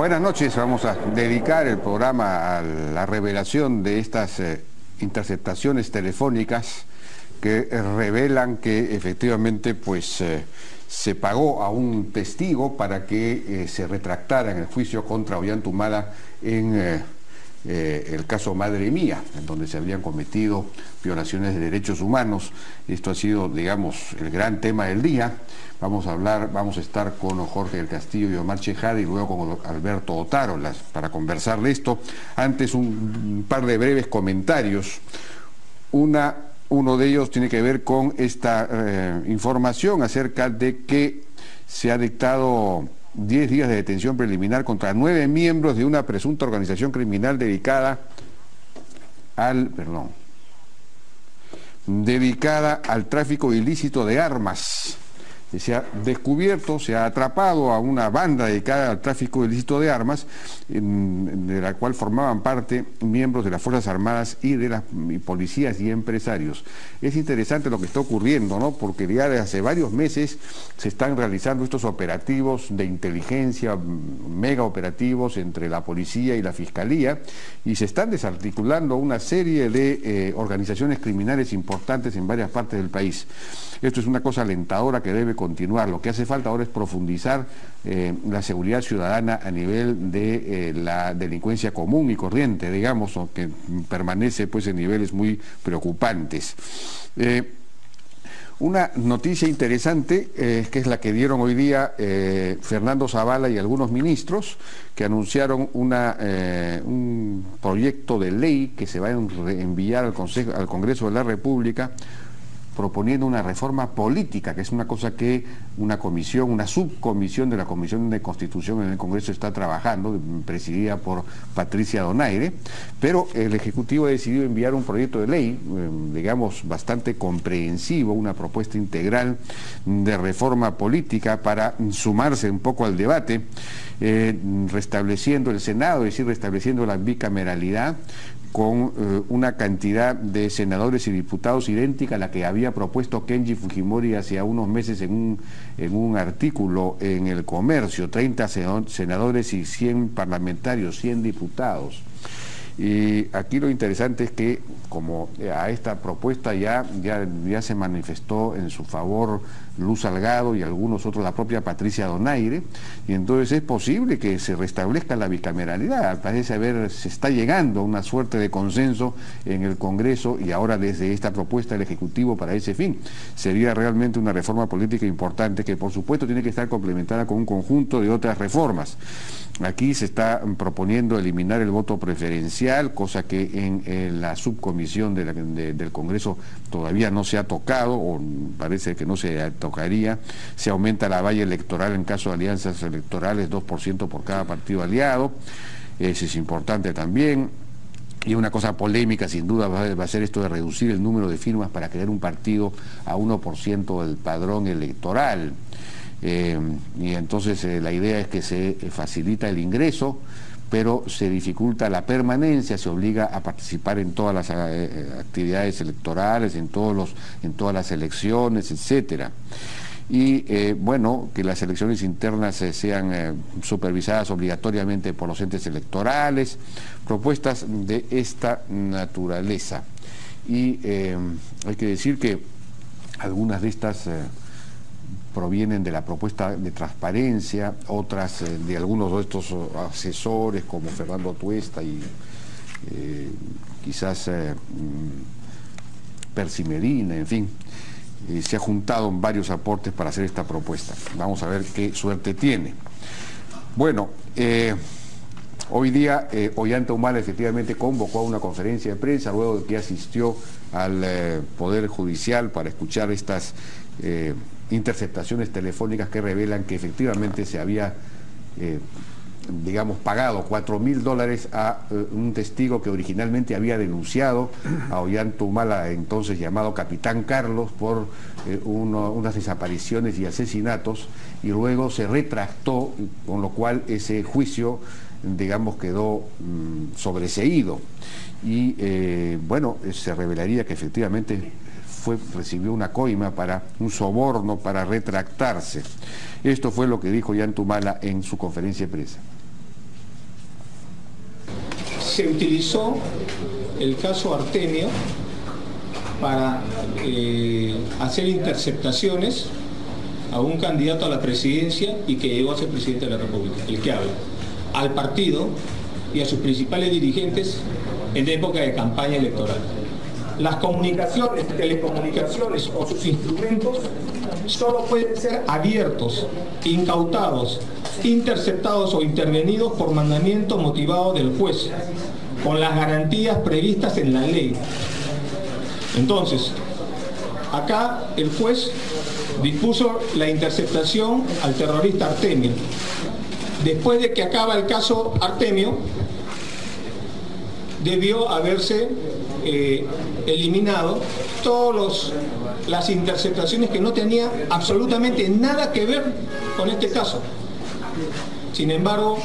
Buenas noches, vamos a dedicar el programa a la revelación de estas interceptaciones telefónicas que revelan que efectivamente se pagó a un testigo para que se retractara en el juicio contra Ollanta en el caso Madre Mía, en donde se habían cometido violaciones de derechos humanos. Esto ha sido, digamos, el gran tema del día. Vamos a estar con Jorge del Castillo y Omar Chejade y luego con Alberto Otaro para conversar de esto. Antes un par de breves comentarios. Uno de ellos tiene que ver con esta información acerca de que se ha dictado 10 días de detención preliminar contra 9 miembros de una presunta organización criminal dedicada al tráfico ilícito de armas. Se ha descubierto, se ha atrapado a una banda dedicada al tráfico ilícito de armas, de la cual formaban parte miembros de las Fuerzas Armadas y de las policías y empresarios. Es interesante lo que está ocurriendo, ¿no? Porque ya desde hace varios meses se están realizando estos operativos de inteligencia, mega operativos entre la policía y la fiscalía, y se están desarticulando una serie de organizaciones criminales importantes en varias partes del país. Esto es una cosa alentadora que debe continuar. Lo que hace falta ahora es profundizar la seguridad ciudadana a nivel de la delincuencia común y corriente, digamos, que permanece en niveles muy preocupantes. Una noticia interesante, que es la que dieron hoy día Fernando Zavala y algunos ministros, que anunciaron un proyecto de ley que se va a enviar al Congreso de la República, proponiendo una reforma política, que es una cosa que una subcomisión de la Comisión de Constitución en el Congreso está trabajando, presidida por Patricia Donaire, pero el Ejecutivo ha decidido enviar un proyecto de ley, digamos, bastante comprensivo, una propuesta integral de reforma política para sumarse un poco al debate, restableciendo el Senado, es decir, restableciendo la bicameralidad, con una cantidad de senadores y diputados idéntica a la que había propuesto Kenji Fujimori hace unos meses en un artículo en El Comercio, 30 senadores y 100 parlamentarios, 100 diputados. Y aquí lo interesante es que, como a esta propuesta ya se manifestó en su favor Luz Salgado y algunos otros, la propia Patricia Donaire, y entonces es posible que se restablezca la bicameralidad. Parece se está llegando a una suerte de consenso en el Congreso, y ahora desde esta propuesta del Ejecutivo para ese fin. Sería realmente una reforma política importante que, por supuesto, tiene que estar complementada con un conjunto de otras reformas. Aquí se está proponiendo eliminar el voto preferencial, cosa que en la subcomisión del Congreso todavía no se ha tocado, o parece que no se tocaría. Se aumenta la valla electoral en caso de alianzas electorales, 2% por cada partido aliado. Eso es importante también. Y una cosa polémica sin duda va a ser esto de reducir el número de firmas para crear un partido a 1% del padrón electoral. Y entonces la idea es que se facilita el ingreso, pero se dificulta la permanencia, se obliga a participar en todas las actividades electorales, en todas las elecciones, etcétera. Y que las elecciones internas sean supervisadas obligatoriamente por los entes electorales, propuestas de esta naturaleza. Y hay que decir que algunas de estas provienen de la propuesta de transparencia, otras de algunos de estos asesores como Fernando Tuesta y quizás Percy Medina, en fin. Se ha juntado varios aportes para hacer esta propuesta. Vamos a ver qué suerte tiene. Bueno, hoy día Ollanta efectivamente convocó a una conferencia de prensa luego de que asistió al Poder Judicial para escuchar estas interceptaciones telefónicas que revelan que efectivamente se había pagado $4.000 a un testigo que originalmente había denunciado a Ollanta, entonces llamado Capitán Carlos, por unas desapariciones y asesinatos, y luego se retractó, con lo cual ese juicio, quedó sobreseído. Y se revelaría que efectivamente recibió una coima para un soborno para retractarse. Esto fue lo que dijo Ollanta en su conferencia de prensa. se utilizó el caso Artemio para hacer interceptaciones a un candidato a la presidencia y que llegó a ser presidente de la República, el que habla, al partido y a sus principales dirigentes en época de campaña electoral. Las comunicaciones, telecomunicaciones o sus instrumentos solo pueden ser abiertos, incautados, interceptados o intervenidos por mandamiento motivado del juez, con las garantías previstas en la ley. Entonces, acá el juez dispuso la interceptación al terrorista Artemio. Después de que acaba el caso Artemio, debió haberse eliminado todas las interceptaciones que no tenían absolutamente nada que ver con este caso. Sin embargo,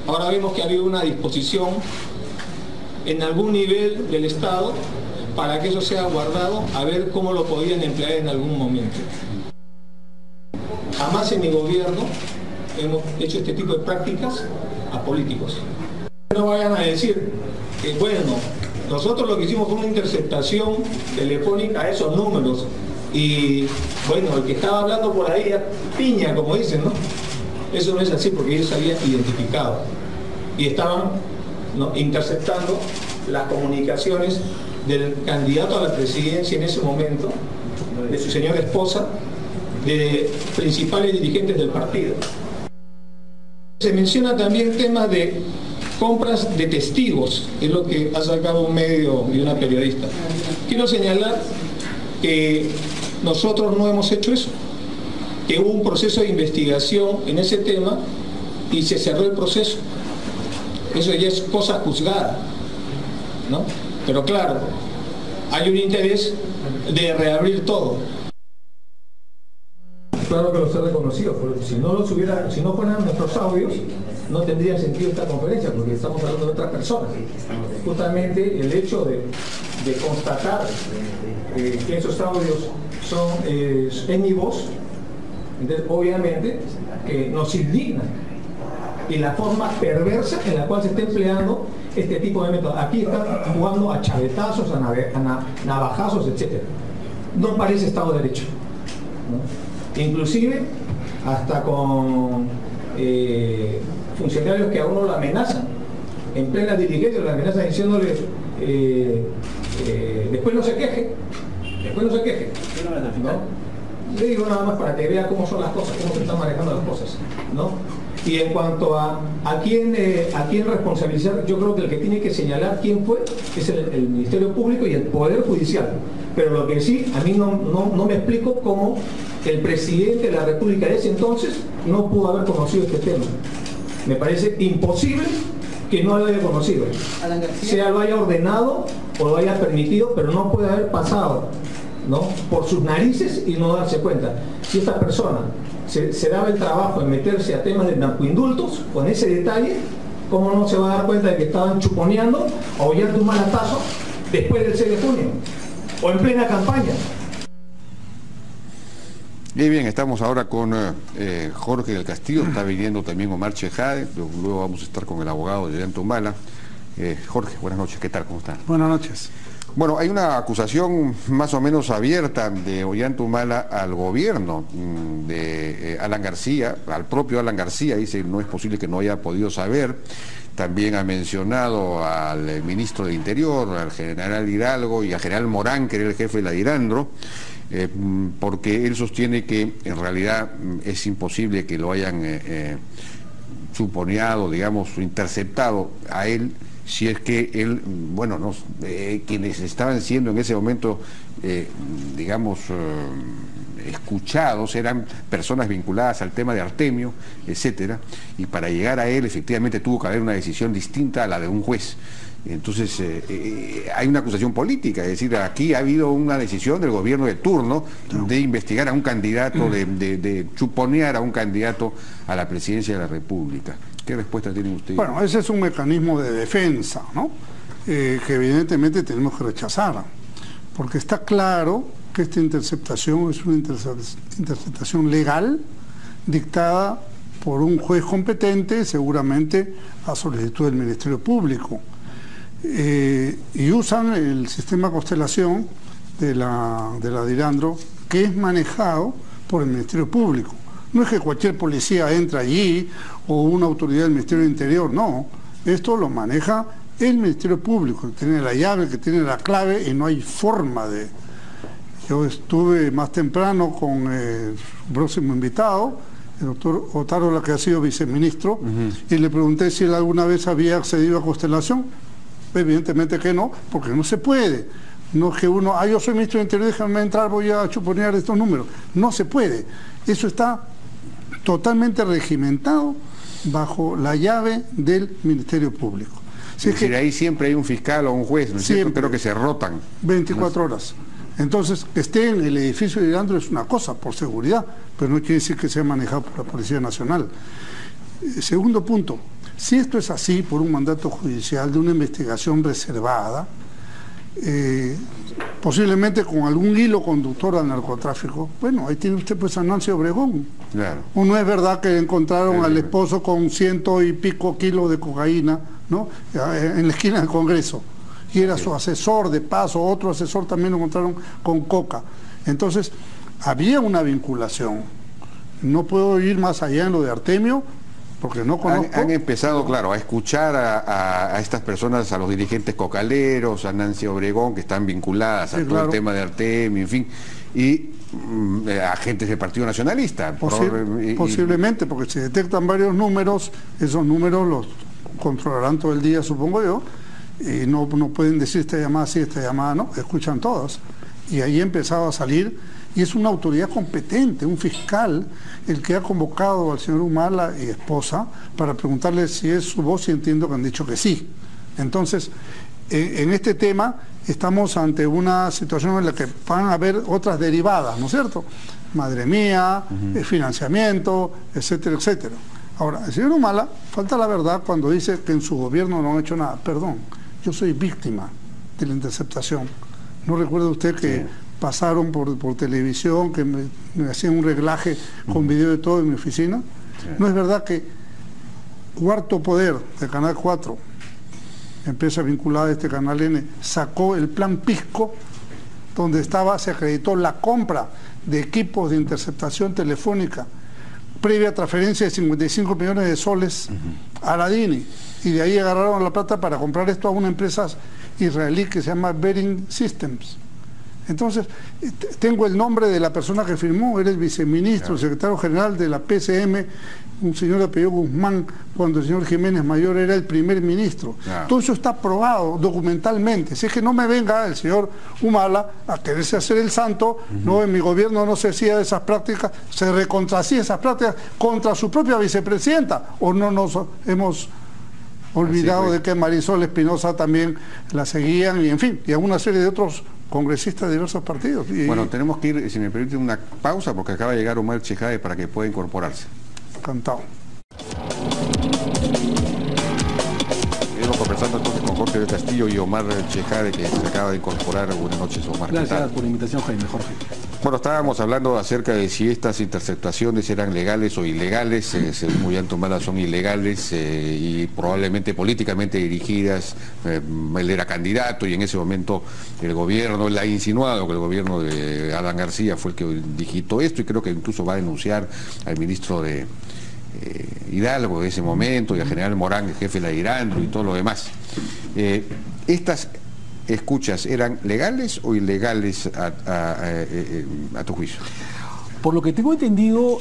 ahora vemos que ha habido una disposición en algún nivel del Estado para que eso sea guardado, a ver cómo lo podían emplear en algún momento. Jamás en mi gobierno hemos hecho este tipo de prácticas a políticos. No vayan a decir que, bueno, nosotros lo que hicimos fue una interceptación telefónica a esos números y, bueno, el que estaba hablando por ahí era piña, como dicen, ¿no? Eso no es así, porque ellos se habían identificado y estaban, ¿no?, interceptando las comunicaciones del candidato a la presidencia en ese momento, de su señora esposa, de principales dirigentes del partido. Se menciona también temas de compras de testigos, es lo que ha sacado un medio y una periodista. Quiero señalar que nosotros no hemos hecho eso, que hubo un proceso de investigación en ese tema y se cerró el proceso. Eso ya es cosa juzgada, ¿no? Pero claro, hay un interés de reabrir todo. Claro que los he reconocido, porque si no fueran nuestros audios, no tendría sentido esta conferencia, porque estamos hablando de otras personas. Justamente el hecho de constatar que esos audios son en mi voz, entonces obviamente que nos indigna, y la forma perversa en la cual se está empleando este tipo de métodos. Aquí están jugando a chavetazos, a navajazos, etc. No parece Estado de Derecho, ¿no? Inclusive hasta con funcionarios que a uno lo amenazan, en plena diligencia lo amenazan diciéndole después no se queje, ¿no? Le digo nada más para que vea cómo son las cosas, cómo se están manejando las cosas, ¿no? Y en cuanto a quién responsabilizar, yo creo que el que tiene que señalar quién fue es el Ministerio Público y el Poder Judicial. Pero lo que sí, a mí no me explico cómo el presidente de la República de ese entonces no pudo haber conocido este tema. Me parece imposible que no lo haya conocido. Sea lo haya ordenado o lo haya permitido, pero no puede haber pasado, ¿no?, por sus narices y no darse cuenta. Si esta persona se daba el trabajo en meterse a temas de narcoindultos con ese detalle, ¿cómo no se va a dar cuenta de que estaban chuponeando o oyendo un malatazo después del 6 de junio o en plena campaña? Y bien, estamos ahora con Jorge del Castillo, está viniendo también Omar Chejade, luego vamos a estar con el abogado de Ollantumala. Jorge, buenas noches, ¿qué tal? ¿Cómo están? Buenas noches. Bueno, hay una acusación más o menos abierta de Ollantumala al gobierno de Alan García, al propio Alan García, dice no es posible que no haya podido saber. También ha mencionado al ministro de Interior, al general Hidalgo y al general Morán, que era el jefe de la DIRANDRO, porque él sostiene que en realidad es imposible que lo hayan suponeado, digamos, interceptado a él, si es que él, bueno, no, quienes estaban siendo en ese momento, digamos, escuchados eran personas vinculadas al tema de Artemio, etcétera, y para llegar a él efectivamente tuvo que haber una decisión distinta a la de un juez. Entonces hay una acusación política, es decir, aquí ha habido una decisión del gobierno de turno de investigar a un candidato, de chuponear a un candidato a la presidencia de la República. ¿Qué respuesta tienen ustedes? Bueno, ese es un mecanismo de defensa, ¿no?, que evidentemente tenemos que rechazar, porque está claro que esta interceptación es una interceptación legal dictada por un juez competente, seguramente a solicitud del Ministerio Público. y usan el sistema constelación de la Dirandro, que es manejado por el Ministerio Público. No es que cualquier policía entra allí o una autoridad del Ministerio del Interior, no. Esto lo maneja el Ministerio Público, que tiene la llave, que tiene la clave, y no hay forma de... Yo estuve más temprano con el próximo invitado, el doctor Otárola, que ha sido viceministro, y le pregunté si él alguna vez había accedido a constelación. Evidentemente que no, porque no se puede. No es que uno, yo soy ministro de Interior, déjame entrar, voy a chuponear estos números. No se puede. Eso está totalmente regimentado bajo la llave del Ministerio Público. Es decir, ahí siempre hay un fiscal o un juez, ¿no es cierto? Pero que se rotan. 24 horas. Entonces, que esté en el edificio de Dirandro es una cosa, por seguridad, pero no quiere decir que sea manejado por la Policía Nacional. Segundo punto, si esto es así por un mandato judicial de una investigación reservada, posiblemente con algún hilo conductor al narcotráfico, bueno, ahí tiene usted pues a Nancy Obregón. Claro. O no es verdad que encontraron al esposo con 100 y pico kilos de cocaína, ¿no?, en la esquina del Congreso, y era su asesor de paso, otro asesor también lo encontraron con coca. Entonces, había una vinculación. No puedo ir más allá en lo de Artemio, porque no conozco. Han empezado, claro, a escuchar a estas personas, a los dirigentes cocaleros, a Nancy Obregón, que están vinculadas a todo el tema de Artemio, en fin, y agentes del Partido Nacionalista. Posiblemente, porque se detectan varios números, esos números los controlarán todo el día, supongo yo, y no pueden decir esta llamada sí, esta llamada no, escuchan todas. Y ahí empezaba a salir, y es una autoridad competente, un fiscal, el que ha convocado al señor Humala y esposa para preguntarle si es su voz, y entiendo que han dicho que sí. Entonces, en este tema estamos ante una situación en la que van a haber otras derivadas, ¿no es cierto? Madre mía, financiamiento, etcétera, etcétera. Ahora, el señor Humala falta la verdad cuando dice que en su gobierno no han hecho nada. Perdón, yo soy víctima de la interceptación. ¿No recuerda usted que pasaron por televisión, que me hacían un reglaje con video de todo en mi oficina? ¿No es verdad que Cuarto Poder de Canal 4, empresa vinculada a este Canal N, sacó el plan Pisco, donde se acreditó la compra de equipos de interceptación telefónica previa transferencia de 55 millones de soles a la DINI, y de ahí agarraron la plata para comprar esto a una empresa israelí que se llama Bering Systems? Entonces, tengo el nombre de la persona que firmó, era el viceministro, secretario general de la PCM, un señor de apellido Guzmán, cuando el señor Jiménez Mayor era el primer ministro. Todo eso está probado documentalmente. Si es que no me venga el señor Humala a quererse hacer el santo, no, en mi gobierno no se hacía esas prácticas, se recontrahacía esas prácticas contra su propia vicepresidenta, o no nos hemos olvidado de que Marisol Espinosa también la seguían, y en fin, y a una serie de otros congresistas de diversos partidos. Bueno, tenemos que ir, si me permite, una pausa, porque acaba de llegar Omar Chejade para que pueda incorporarse. Encantado. Seguimos conversando entonces con Jorge del Castillo y Omar Chejade, que se acaba de incorporar. Buenas noches, Omar. Gracias por la invitación, Jaime. Jorge. Bueno, estábamos hablando acerca de si estas interceptaciones eran legales o ilegales. Según Ollanta Humala, son ilegales y probablemente políticamente dirigidas. Él era candidato y en ese momento el gobierno, él ha insinuado que el gobierno de Adán García fue el que digitó esto, y creo que incluso va a denunciar al ministro de Hidalgo de ese momento y al general Morán, el jefe de la Dirandro, y todo lo demás. Estas escuchas, ¿eran legales o ilegales a tu juicio? Por lo que tengo entendido,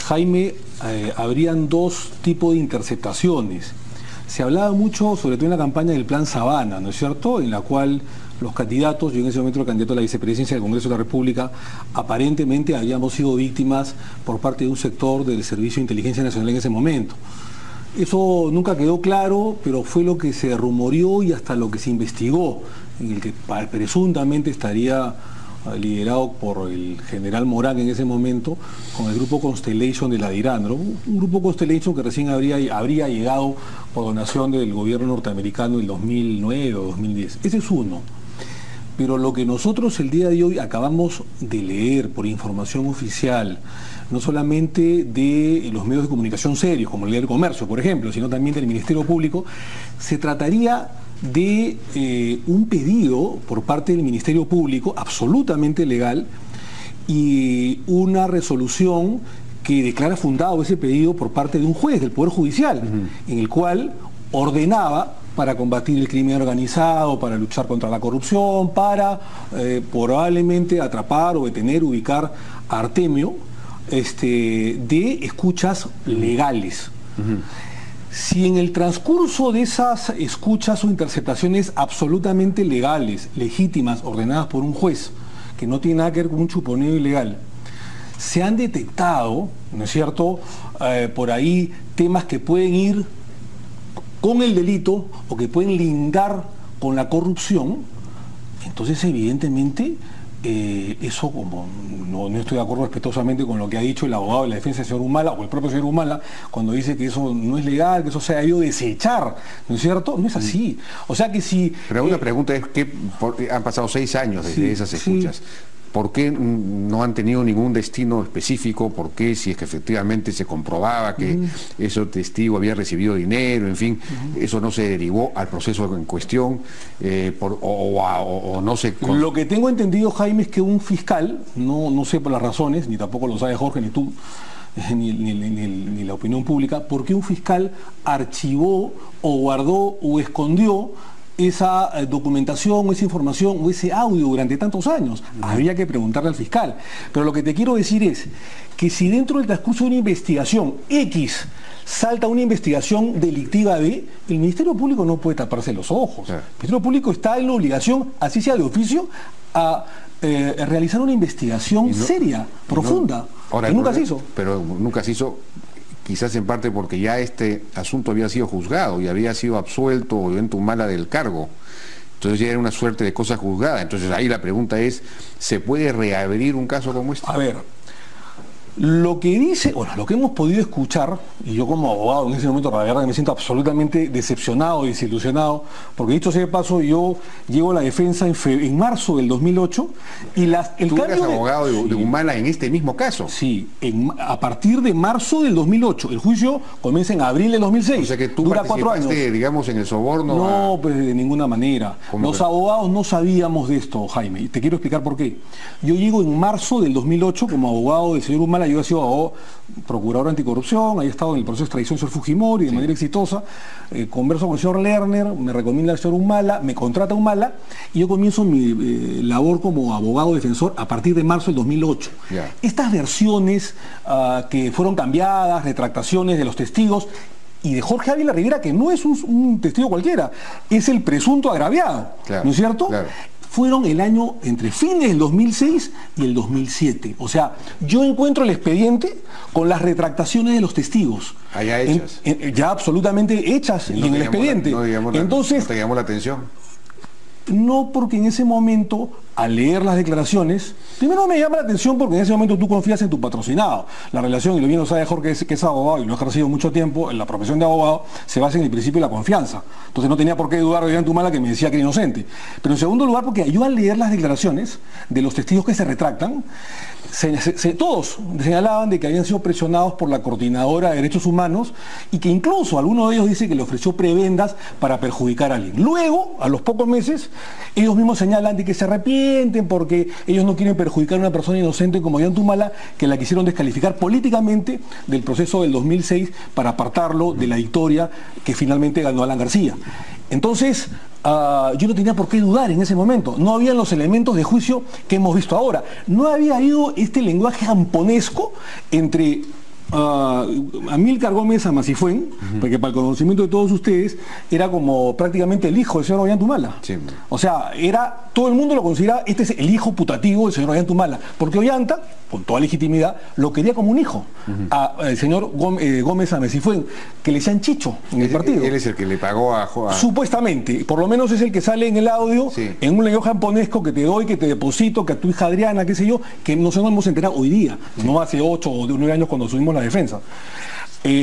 Jaime, habrían dos tipos de interceptaciones. Se hablaba mucho, sobre todo en la campaña del Plan Sabana, ¿no es cierto?, en la cual los candidatos, yo en ese momento el candidato a la vicepresidencia del Congreso de la República, aparentemente habíamos sido víctimas por parte de un sector del Servicio de Inteligencia Nacional en ese momento. Eso nunca quedó claro, pero fue lo que se rumoreó y hasta lo que se investigó, en el que presuntamente estaría liderado por el general Morán en ese momento, con el grupo Constellation de la Dirandro, un grupo Constellation que recién habría llegado por donación del gobierno norteamericano en 2009 o 2010. Ese es uno. Pero lo que nosotros el día de hoy acabamos de leer por información oficial, no solamente de los medios de comunicación serios, como el Diario del Comercio, por ejemplo, sino también del Ministerio Público, se trataría de un pedido por parte del Ministerio Público, absolutamente legal, y una resolución que declara fundado ese pedido por parte de un juez del Poder Judicial, en el cual ordenaba para combatir el crimen organizado, para luchar contra la corrupción, para probablemente atrapar o detener, ubicar a Artemio, de escuchas legales. Si en el transcurso de esas escuchas o interceptaciones absolutamente legales, legítimas, ordenadas por un juez, que no tiene nada que ver con un chuponeo ilegal, se han detectado, ¿no es cierto?, por ahí temas que pueden ir con el delito o que pueden lindar con la corrupción, entonces evidentemente eso, como no estoy de acuerdo respetuosamente con lo que ha dicho el abogado de la defensa del señor Humala o el propio señor Humala, cuando dice que eso no es legal, que eso se ha debido desechar, ¿no es cierto? No es así. O sea que si... Pero una pregunta es, han pasado 6 años desde esas escuchas. ¿Por qué no han tenido ningún destino específico? ¿Por qué, si es que efectivamente se comprobaba que ese testigo había recibido dinero, en fin, eso no se derivó al proceso en cuestión, o no se... Lo que tengo entendido, Jaime, es que un fiscal, no sé por las razones, ni tampoco lo sabe Jorge, ni tú, ni la opinión pública, ¿por qué un fiscal archivó o guardó o escondió esa documentación o esa información o ese audio durante tantos años? Habría que preguntarle al fiscal. Pero lo que te quiero decir es que si dentro del transcurso de una investigación X salta una investigación delictiva B, el Ministerio Público no puede taparse los ojos. El Ministerio Público está en la obligación, así sea de oficio, a realizar una investigación seria, profunda, ahora, que nunca se hizo. Pero nunca se hizo. Quizás en parte porque ya este asunto había sido juzgado y había sido absuelto Ollanta Humala del cargo. Entonces ya era una suerte de cosa juzgada. Entonces ahí la pregunta es, ¿se puede reabrir un caso como este? A ver, lo que dice, lo que hemos podido escuchar, y yo como abogado en ese momento la verdad que me siento absolutamente decepcionado, desilusionado, porque dicho sea de paso, yo llego a la defensa en marzo del 2008 y ¿Tú eras abogado de Humala en este mismo caso? Sí, a partir de marzo del 2008. El juicio comienza en abril del 2006. O sea que tú dura 4 años. Digamos, en el soborno. No, pues de ninguna manera. Los abogados no sabíamos de esto, Jaime, y te quiero explicar por qué. Yo llego en marzo del 2008 como abogado del señor Humala. Yo he sido procurador anticorrupción, he estado en el proceso de extradición del señor Fujimori de manera exitosa, converso con el señor Lerner, me recomienda el señor Humala, me contrata Humala y yo comienzo mi labor como abogado defensor a partir de marzo del 2008. Estas versiones que fueron cambiadas, retractaciones de los testigos y de Jorge Ávila Rivera, que no es un testigo cualquiera, es el presunto agraviado, ¿no es cierto? Fueron el año entre fines del 2006 y el 2007. O sea, yo encuentro el expediente con las retractaciones de los testigos. Allá hechas. Ya absolutamente hechas y en el expediente. Entonces, ¿no te llamó la atención? No, porque en ese momento, al leer las declaraciones, primero me llama la atención porque en ese momento tú confías en tu patrocinado. La relación, y lo bien lo sabe Jorge, que es abogado y lo ha ejercido mucho tiempo, en la profesión de abogado se basa en el principio de la confianza. Entonces no tenía por qué dudar de Ollanta Humala, que me decía que era inocente. Pero en segundo lugar, porque yo al leer las declaraciones de los testigos que se retractan, todos señalaban de que habían sido presionados por la Coordinadora de Derechos Humanos y que incluso alguno de ellos dice que le ofreció prebendas para perjudicar a alguien. Luego, a los pocos meses, ellos mismos señalan de que se arrepienten porque ellos no quieren perjudicar a una persona inocente como Ollanta Humala, que la quisieron descalificar políticamente del proceso del 2006 para apartarlo de la victoria que finalmente ganó Alan García. Entonces, yo no tenía por qué dudar en ese momento. No habían los elementos de juicio que hemos visto ahora. No había habido este lenguaje amponesco entre Amílcar Gómez Amasifuen, porque para el conocimiento de todos ustedes era como prácticamente el hijo del señor Ollanta Humala. O sea, todo el mundo lo consideraba, este es el hijo putativo del señor Ollanta Humala, porque Ollanta, con toda legitimidad, lo quería como un hijo al señor Gómez Amasifuen, que le decían Chicho en el partido. Él es el que le pagó a... Supuestamente, por lo menos es el que sale en el audio, en un lenguaje amponesco que te doy, que te deposito, que a tu hija Adriana, qué sé yo, que nosotros nos hemos enterado hoy día, no hace 8 o 9 años cuando subimos la defensa.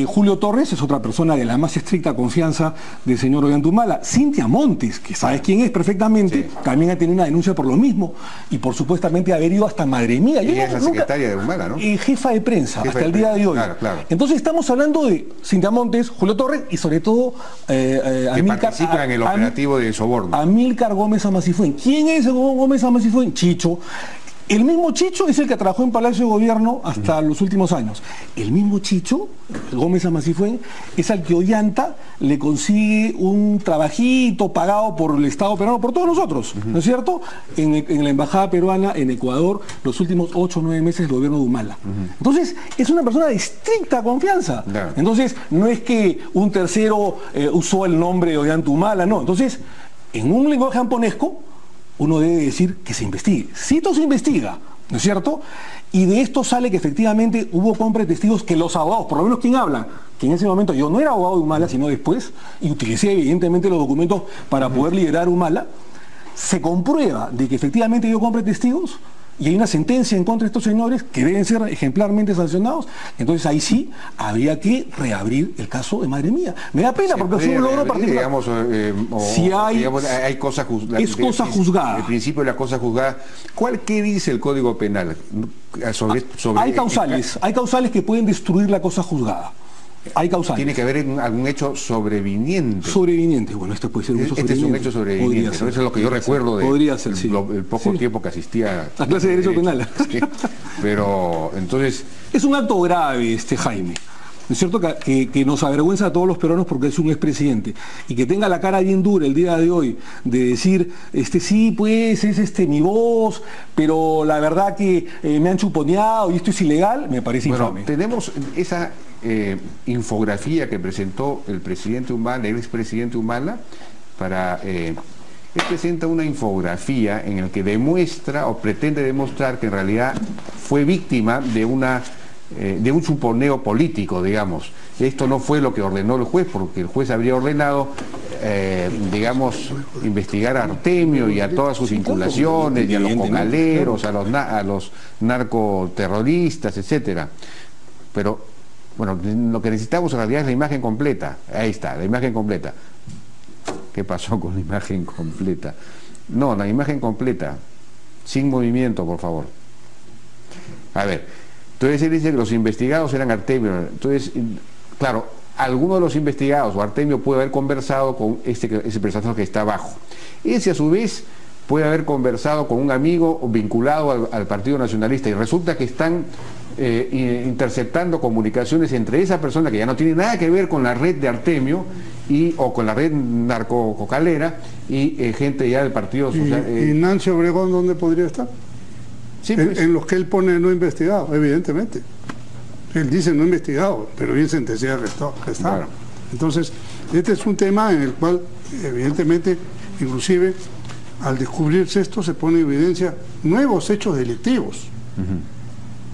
Julio Torres es otra persona de la más estricta confianza del señor Ollantumala. Cintia Montes, que sabes quién es perfectamente, sí, también ha tenido una denuncia por lo mismo y por supuestamente haber ido hasta Madre Mía. Ella es la secretaria de Humala, ¿no? Jefa de prensa, hasta el día de hoy. Claro, claro. Entonces estamos hablando de Cintia Montes, Julio Torres y sobre todo que participa en el operativo de soborno. Amílcar Gómez Amasifuen. ¿Quién es Gómez Amasifuen? Chicho. El mismo Chicho es el que trabajó en Palacio de Gobierno hasta los últimos años. El mismo Chicho, Gómez Amasifuen, es al que Ollanta le consigue un trabajito pagado por el Estado peruano, por todos nosotros, ¿no es cierto? En la Embajada Peruana en Ecuador, los últimos 8 o 9 meses del gobierno de Humala. Entonces, es una persona de estricta confianza. Claro. Entonces, no es que un tercero usó el nombre de Ollanta Humala, no. Entonces, en un lenguaje amponesco, uno debe decir que se investigue. Si esto se investiga, ¿no es cierto? Y de esto sale que efectivamente hubo compra de testigos que los abogados, por lo menos quien habla, que en ese momento yo no era abogado de Humala, sino después, y utilicé evidentemente los documentos para poder liderar Humala, se comprueba de que efectivamente dio compra de testigos y hay una sentencia en contra de estos señores que deben ser ejemplarmente sancionados, entonces ahí sí habría que reabrir el caso de Madre Mía. Me da pena porque es un logro particular. Digamos, si hay cosas juzgadas. Es cosa juzgada. El principio de la cosa juzgada. ¿Qué dice el Código Penal sobre hay causales que pueden destruir la cosa juzgada. Hay causales. Tiene que haber algún hecho sobreviniente. Sobreviniente, bueno, este puede ser un hecho sobreviviente. Este es un hecho sobreviniente. Eso es lo que yo recuerdo de el poco tiempo que asistía a clase de Derecho Penal. Sí. Pero, entonces... Es un acto grave, Jaime. ¿No es cierto? Que nos avergüenza a todos los peruanos porque es un expresidente. Y que tenga la cara bien dura el día de hoy de decir, sí, pues, es mi voz, pero la verdad que me han chuponeado y esto es ilegal, me parece infame. Tenemos esa... infografía que presentó el presidente Humala, el expresidente Humala, él presenta una infografía en la que demuestra o pretende demostrar que en realidad fue víctima de un chuponeo político, digamos. Esto no fue lo que ordenó el juez, porque el juez habría ordenado, investigar a Artemio y a todas sus vinculaciones, y a los cocaleros, a los narcoterroristas, etcétera. Pero bueno, lo que necesitamos en realidad es la imagen completa. Ahí está, la imagen completa. ¿Qué pasó con la imagen completa? No, la imagen completa, sin movimiento, por favor. A ver, entonces él dice que los investigados eran Artemio. Entonces, claro, alguno de los investigados o Artemio puede haber conversado con ese personaje que está abajo. Ese a su vez puede haber conversado con un amigo vinculado al Partido Nacionalista y resulta que están interceptando comunicaciones entre esa persona que ya no tiene nada que ver con la red de Artemio o con la red narcococalera y gente ya del Partido Social. ¿Y Nancy Obregón dónde podría estar? Sí, pues. En los que él pone no investigado, evidentemente. Él dice no investigado, pero bien sentenciado que está. Claro. Entonces, este es un tema en el cual, evidentemente, inclusive, al descubrirse esto, se pone en evidencia nuevos hechos delictivos.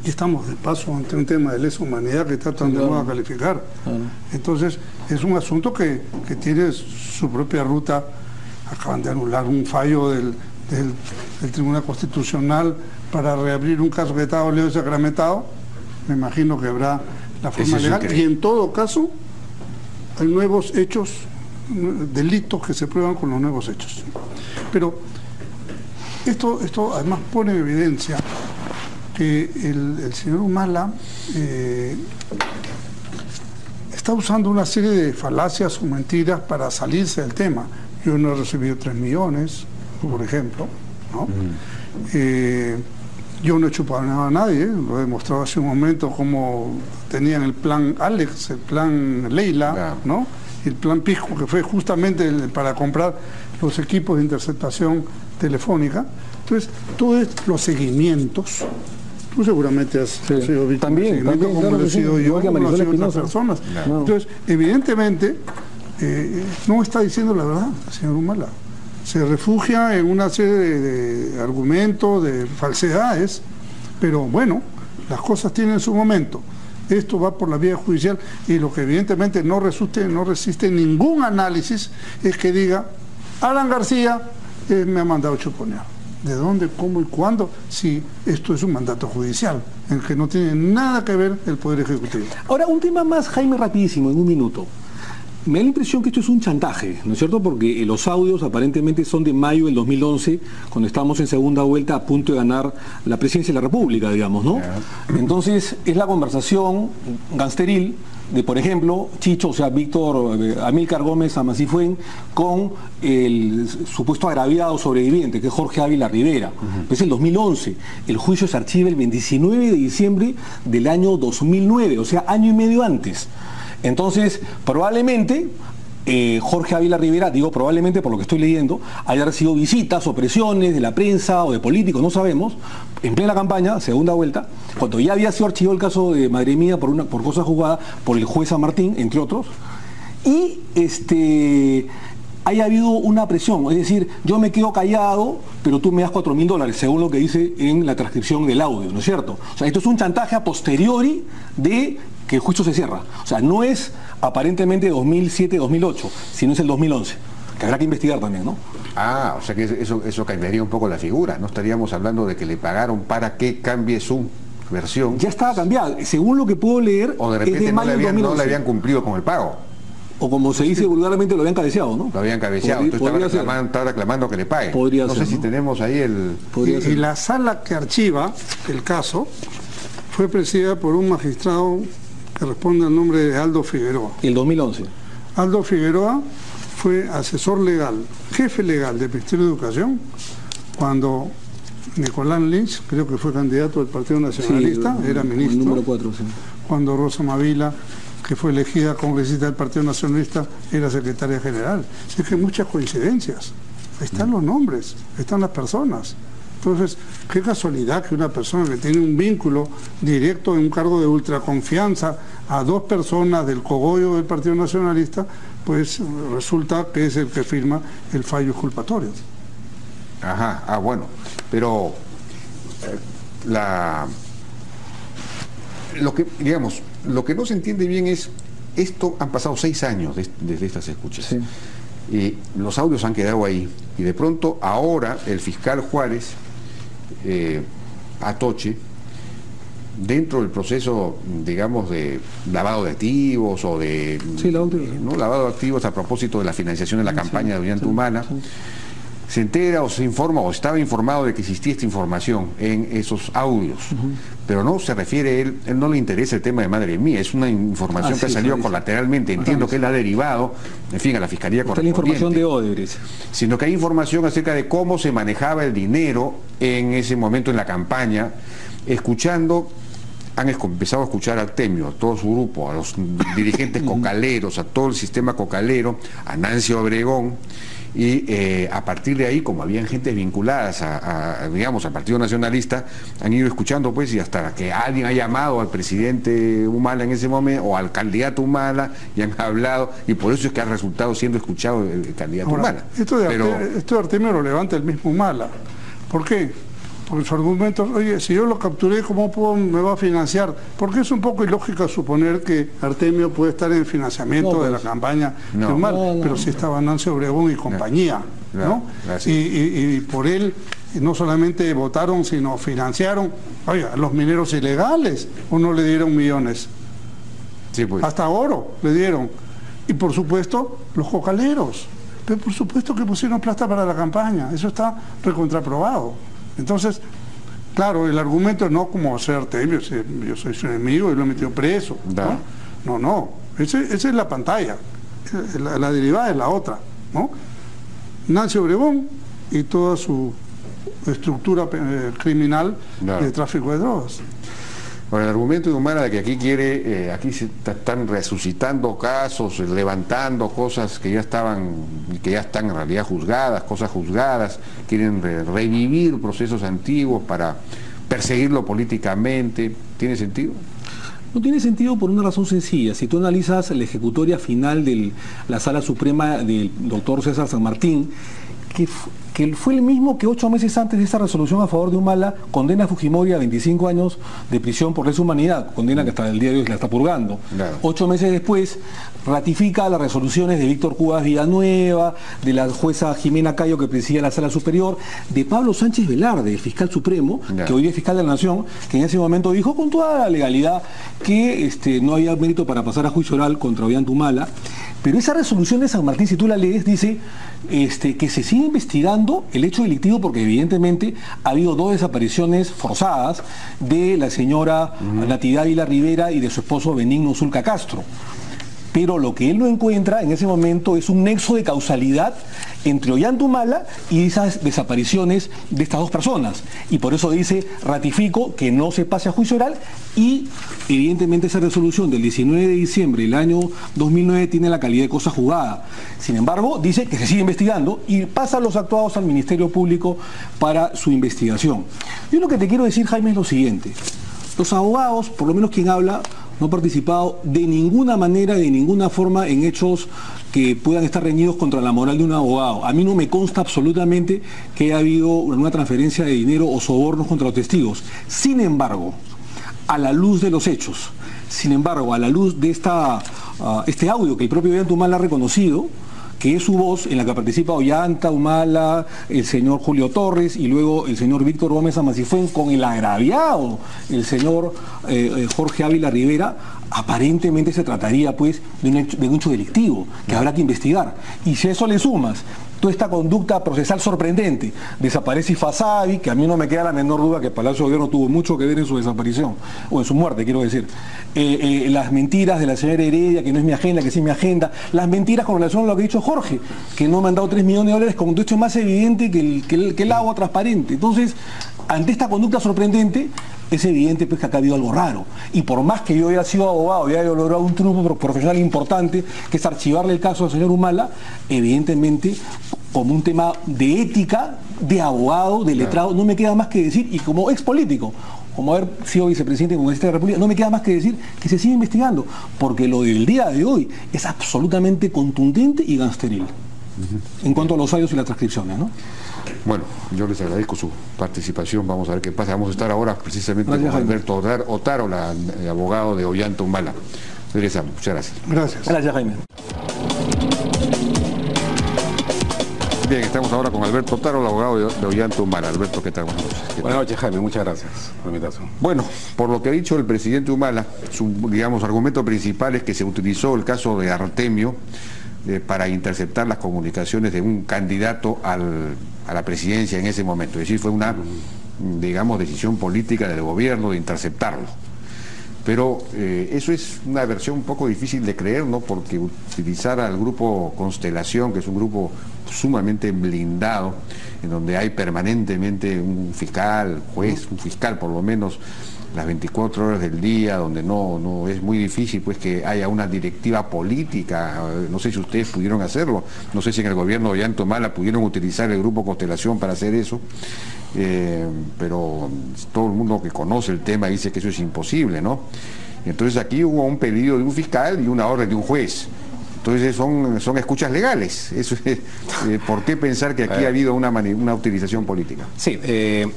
Y estamos de paso ante un tema de lesa humanidad que tratan de nuevo a calificar. Entonces, es un asunto que tiene su propia ruta. Acaban de anular un fallo del Tribunal Constitucional para reabrir un caso que estaba lejos sacramentado. Me imagino que habrá la forma legal. Y en todo caso, hay nuevos hechos, delitos que se prueban con los nuevos hechos. Pero esto además pone en evidencia que el señor Humala está usando una serie de falacias o mentiras para salirse del tema. Yo no he recibido 3 millones, por ejemplo, ¿no? Yo no he chupado nada a nadie, lo he demostrado hace un momento como tenían el plan Alex, el plan Leila, ¿no? El plan Pisco, que fue justamente para comprar los equipos de interceptación telefónica. Entonces, todos los seguimientos, tú seguramente has sido víctima también, como claro, lo he sido yo, como lo han sido otras personas. No. Entonces, evidentemente, no está diciendo la verdad, señor Humala. Se refugia en una serie de argumentos, de falsedades, pero bueno, las cosas tienen su momento. Esto va por la vía judicial y lo que evidentemente no resiste ningún análisis es que diga, Alan García me ha mandado chuponear. ¿De dónde, cómo y cuándo? Si esto es un mandato judicial, en que no tiene nada que ver el Poder Ejecutivo. Ahora, un tema más, Jaime, rapidísimo, en un minuto. Me da la impresión que esto es un chantaje, ¿no es cierto? Porque los audios aparentemente son de mayo del 2011, cuando estábamos en segunda vuelta a punto de ganar la presidencia de la República, digamos, ¿no? Entonces, es la conversación gangsteril de, por ejemplo, Chicho, o sea, Víctor Amílcar Gómez Amasifuen, con el supuesto agraviado sobreviviente, que es Jorge Ávila Rivera. Es el 2011. El juicio se archiva el 29 de diciembre del año 2009, o sea, año y medio antes. Entonces, probablemente Jorge Ávila Rivera, digo probablemente por lo que estoy leyendo, haya recibido visitas o presiones de la prensa o de políticos, no sabemos, en plena campaña, segunda vuelta, cuando ya había sido archivado el caso de Madre Mía por cosa juzgada por el juez San Martín, entre otros, y haya habido una presión, es decir, yo me quedo callado, pero tú me das $4.000, según lo que dice en la transcripción del audio, ¿no es cierto? O sea, esto es un chantaje a posteriori de que el juicio se cierra. O sea, no es aparentemente 2007-2008, sino es el 2011, que habrá que investigar también, ¿no? Ah, o sea que eso cambiaría un poco la figura. No estaríamos hablando de que le pagaron para que cambie su versión. Ya estaba cambiada, según lo que puedo leer, o de repente es de mayo del 2011. no le habían cumplido con el pago. O como se dice vulgarmente, lo habían cabeceado, ¿no? Lo habían cabeceado. Entonces estaba reclamando que le pague. Podría ser, ser, sé si tenemos ahí el... Y la sala que archiva el caso fue presidida por un magistrado que responde al nombre de Aldo Figueroa. El 2011. Aldo Figueroa fue asesor legal, jefe legal del Ministerio de Educación, cuando Nicolás Lynch, creo que fue candidato del Partido Nacionalista, era ministro. El número 4, sí. Cuando Rosa Mavila, que fue elegida congresista del Partido Nacionalista, era secretaria general. Es que hay muchas coincidencias. Ahí están los nombres, están las personas. Entonces, qué casualidad que una persona que tiene un vínculo directo en un cargo de ultraconfianza a dos personas del cogollo del Partido Nacionalista, pues resulta que es el que firma el fallo exculpatorio. Ajá, bueno, pero lo que no se entiende bien es, esto han pasado 6 años desde estas escuchas. Sí. Y los audios han quedado ahí. Y de pronto ahora el fiscal Juárez Atoche, dentro del proceso, digamos, de lavado de activos o de... Sí, lavado de activos a propósito de la financiación de la campaña de Ollanta Humala, se entera o se informa o estaba informado de que existía esta información en esos audios, pero no se refiere, él no le interesa el tema de Madre Mía, es una información que ha salido colateralmente, entiendo que él ha derivado, en fin, a la Fiscalía correspondiente. La información de Odebrecht. Sino que hay información acerca de cómo se manejaba el dinero en ese momento en la campaña, han empezado a escuchar a Artemio, a todo su grupo, a los dirigentes cocaleros, a todo el sistema cocalero, a Nancy Obregón, y a partir de ahí, como habían gentes vinculadas digamos, al Partido Nacionalista, han ido escuchando, pues, y hasta que alguien ha llamado al presidente Humala en ese momento, o al candidato Humala, y han hablado, y por eso es que ha resultado siendo escuchado el candidato Humala. Esto de Artemio lo levanta el mismo Humala. ¿Por qué? Porque su argumento, oye, si yo lo capturé, ¿cómo me va a financiar? Porque es un poco ilógico suponer que Artemio puede estar en el financiamiento de la campaña de Humala, pero sí estaba Nancy Obregón y compañía, ¿no? Y por él no solamente votaron, sino financiaron, oiga, los mineros ilegales, o no le dieron millones. Sí, pues. Hasta oro le dieron. Y por supuesto, los cocaleros. Pero por supuesto que pusieron plata para la campaña, eso está recontraprobado. Entonces, claro, el argumento es no como hacer Artemio, yo soy su enemigo y lo he metido preso. No, esa es la pantalla, la derivada es la otra, ¿no? Nancy Obregón y toda su estructura criminal de tráfico de drogas. Bueno, el argumento de Humala de que aquí se están resucitando casos, levantando cosas que ya están en realidad juzgadas, cosas juzgadas, quieren revivir procesos antiguos para perseguirlo políticamente, ¿tiene sentido? No tiene sentido por una razón sencilla. Si tú analizas la ejecutoria final de la Sala Suprema del doctor César San Martín, que fue el mismo que 8 meses antes de esta resolución a favor de Humala condena a Fujimori a 25 años de prisión por lesa humanidad, condena que hasta el día de hoy la está purgando. Claro. 8 meses después ratifica las resoluciones de Víctor Cubas Villanueva, de la jueza Jimena Cayo que presidía la Sala Superior, de Pablo Sánchez Velarde, el fiscal supremo, que hoy es fiscal de la Nación, que en ese momento dijo con toda la legalidad que no había mérito para pasar a juicio oral contra Ollanta Humala. Pero esa resolución de San Martín, si tú la lees, dice que se sigue investigando el hecho delictivo porque evidentemente ha habido 2 desapariciones forzadas de la señora Natividad Vila Rivera y de su esposo Benigno Zulca Castro. Pero lo que él no encuentra en ese momento es un nexo de causalidad entre Ollanta Humala y esas desapariciones de estas 2 personas. Y por eso dice, ratifico que no se pase a juicio oral y evidentemente esa resolución del 19 de diciembre del año 2009 tiene la calidad de cosa juzgada. Sin embargo, dice que se sigue investigando y pasa los actuados al Ministerio Público para su investigación. Yo lo que te quiero decir, Jaime, es lo siguiente. Los abogados, por lo menos quien habla, no ha participado de ninguna manera, de ninguna forma en hechos que puedan estar reñidos contra la moral de un abogado. A mí no me consta absolutamente que haya habido una transferencia de dinero o sobornos contra los testigos. Sin embargo, a la luz de los hechos, sin embargo, a la luz de este audio que el propio Ollanta Humala ha reconocido, que es su voz en la que participa Ollanta Humala, el señor Julio Torres y luego el señor Víctor Gómez Amasifuen con el agraviado, el señor Jorge Ávila Rivera, aparentemente se trataría pues de un hecho delictivo que habrá que investigar. Y si a eso le sumas toda esta conducta procesal sorprendente, desaparece Fasabi, que a mí no me queda la menor duda que Palacio de Gobierno tuvo mucho que ver en su desaparición, o en su muerte, quiero decir. Las mentiras de la señora Heredia, que no es mi agenda, que sí es mi agenda, las mentiras con relación a lo que ha dicho Jorge, que no me han dado 3 millones de dólares, cuando esto es más evidente que el agua transparente. Entonces, ante esta conducta sorprendente, es evidente pues, que acá ha habido algo raro. Y por más que yo haya sido abogado y haya logrado un triunfo profesional importante, que es archivarle el caso al señor Humala, evidentemente, como un tema de ética, de abogado, de letrado, no me queda más que decir, y como ex político, como haber sido vicepresidente de la República, no me queda más que decir que se sigue investigando, porque lo del día de hoy es absolutamente contundente y gangsteril, en cuanto a los audios y las transcripciones, ¿no? Bueno, yo les agradezco su participación. Vamos a ver qué pasa. Vamos a estar ahora precisamente con Alberto Otaro, el abogado de Ollanta Humala. Regresamos. Muchas gracias. Gracias. Gracias, Jaime. Bien, estamos ahora con Alberto Otaro, el abogado de Ollanta Humala. Alberto, ¿qué tal? Buenas noches. Buenas noches, Jaime. Muchas gracias por la invitación. Bueno, por lo que ha dicho el presidente Humala, su, argumento principal es que se utilizó el caso de Artemio para interceptar las comunicaciones de un candidato a la presidencia en ese momento. Es decir, fue una, decisión política del gobierno de interceptarlo. Pero eso es una versión un poco difícil de creer, ¿no? Porque utilizar al grupo Constelación, que es un grupo sumamente blindado, en donde hay permanentemente un fiscal, juez, un fiscal por lo menos, las 24 horas del día, donde no es muy difícil pues que haya una directiva política. No sé si ustedes pudieron hacerlo, no sé si en el gobierno de Ollanta Humala pudieron utilizar el grupo Constelación para hacer eso, pero todo el mundo que conoce el tema dice que eso es imposible, ¿no? Entonces aquí hubo un pedido de un fiscal y una orden de un juez. Entonces son escuchas legales. Eso es, ¿por qué pensar que aquí ha habido una utilización política? Sí,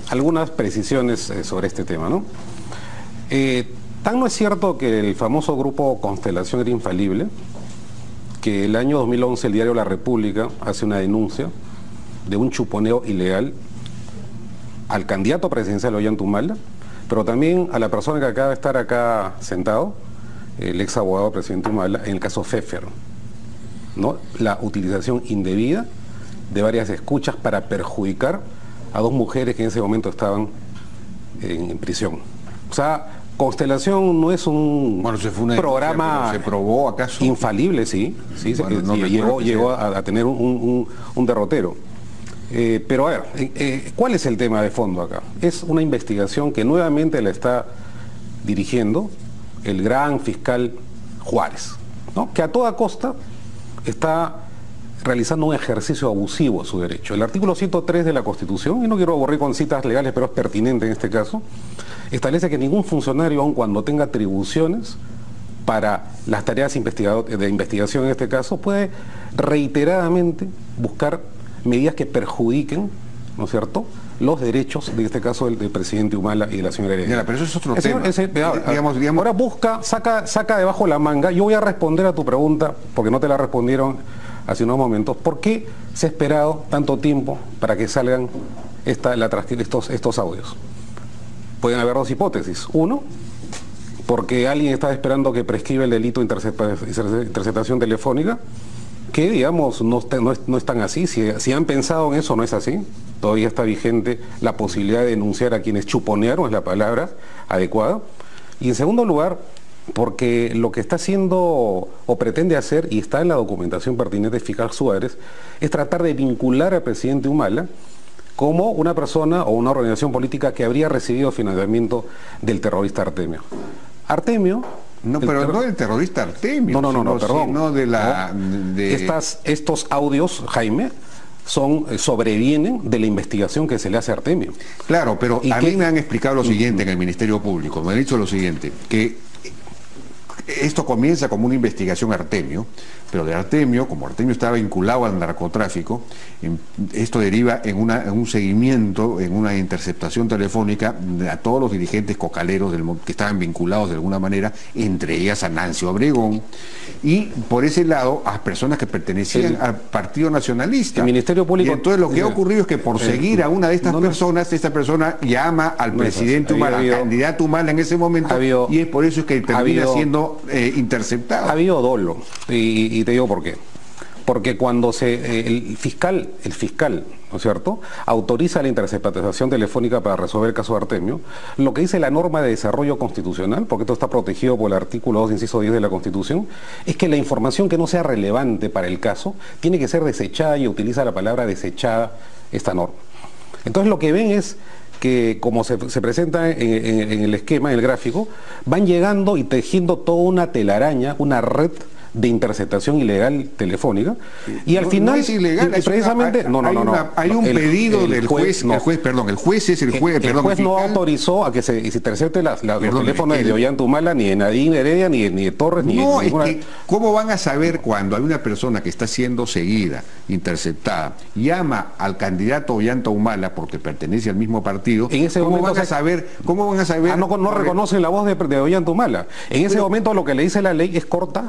algunas precisiones sobre este tema, ¿no? Tan no es cierto que el famoso grupo Constelación era infalible, que el año 2011 el diario La República hace una denuncia de un chuponeo ilegal al candidato presidencial Ollanta Humala, pero también a la persona que acaba de estar acá sentado, el ex abogado presidente Humala, en el caso Pfeffer, ¿no? La utilización indebida de varias escuchas para perjudicar a 2 mujeres que en ese momento estaban en prisión. O sea, Constelación no es un programa ¿se probó acaso? Infalible, sí, bueno, no llegó a tener un derrotero. Pero a ver, ¿cuál es el tema de fondo acá? Es una investigación que nuevamente la está dirigiendo el gran fiscal Juárez, ¿no? Que a toda costa está realizando un ejercicio abusivo a su derecho. El artículo 103 de la Constitución, y no quiero aburrir con citas legales, pero es pertinente en este caso, establece que ningún funcionario, aun cuando tenga atribuciones para las tareas de investigación en este caso, puede reiteradamente buscar medidas que perjudiquen, ¿no es cierto?, los derechos, de este caso del presidente Humala y de la señora Heredia. Pero eso es otro tema. Ahora busca, saca debajo la manga. Yo voy a responder a tu pregunta, porque no te la respondieron hace unos momentos. ¿Por qué se ha esperado tanto tiempo para que salgan estos audios? Pueden haber dos hipótesis. Uno, porque alguien está esperando que prescriba el delito de interceptación telefónica, que digamos no es tan así. Si han pensado en eso, no es así. Todavía está vigente la posibilidad de denunciar a quienes chuponearon, es la palabra adecuada. Y en segundo lugar, porque lo que está haciendo o pretende hacer, y está en la documentación pertinente del fiscal Suárez, es tratar de vincular al presidente Humala como una persona o una organización política que habría recibido financiamiento del terrorista Artemio. Artemio... No, pero no del terrorista Artemio. No, perdón. Sino de la... Estos audios, Jaime, sobrevienen de la investigación que se le hace a Artemio. Claro, pero a mí me han explicado lo siguiente en el Ministerio Público. Me han dicho lo siguiente, que esto comienza como una investigación Artemio, pero de Artemio, como Artemio estaba vinculado al narcotráfico, esto deriva en un seguimiento, en una interceptación telefónica a todos los dirigentes cocaleros que estaban vinculados de alguna manera, entre ellas a Nancy Obregón, y por ese lado a personas que pertenecían al Partido Nacionalista. El Ministerio Público... Y entonces lo que ha ocurrido es que por seguir a una de estas personas, esta persona llama al presidente Humala, al candidato Humala en ese momento, y es por eso es que termina siendo interceptado. Ha habido dolo, y te digo por qué. Porque cuando el fiscal, ¿no es cierto?, autoriza la interceptación telefónica para resolver el caso de Artemio, lo que dice la norma de desarrollo constitucional, porque esto está protegido por el artículo 2, inciso 10 de la Constitución, es que la información que no sea relevante para el caso tiene que ser desechada, y utiliza la palabra desechada esta norma. Entonces lo que ven es que, como se presenta en el esquema, en el gráfico, van llegando y tejiendo toda una telaraña, una red de interceptación ilegal telefónica, y al final no es ilegal, precisamente hay un pedido del juez, el juez es el juez, el juez no autorizó a que se intercepte los teléfonos de Ollanta Humala, ni de Nadine Heredia, ni de Torres, ni de ninguna... Es que, ¿cómo van a saber cuando hay una persona que está siendo seguida, interceptada, llama al candidato Ollanta Humala porque pertenece al mismo partido? En ese ¿Cómo momento van a saber? No reconocen la voz de Ollanta Humala. En ese momento lo que le dice la ley es corta